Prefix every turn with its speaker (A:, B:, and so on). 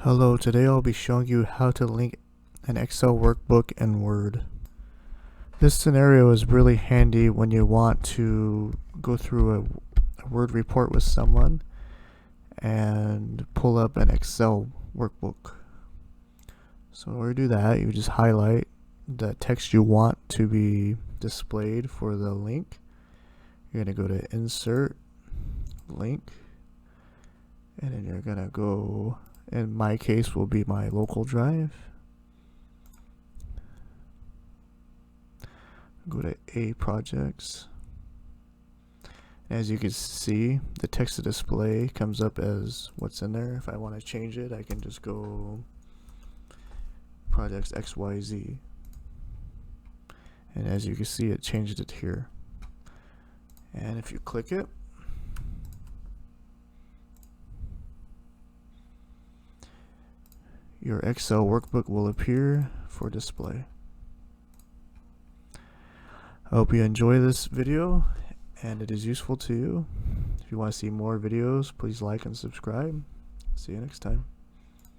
A: Hello, today I'll be showing you how to link an Excel workbook in Word. This scenario is really handy when you want to go through a Word report with someone and pull up an Excel workbook. So in order to do that, you just highlight the text you want to be displayed for the link. You're going to go to Insert, Link, and then you're going to go, in my case will be my local drive. Go to A Projects. As you can see, the text to display comes up as what's in there. If I want to change it, I can just go Projects XYZ. And as you can see, it changed it here. And if you click it, your Excel workbook will appear for display. I hope you enjoy this video and it is useful to you. If you want to see more videos, please like and subscribe. See you next time.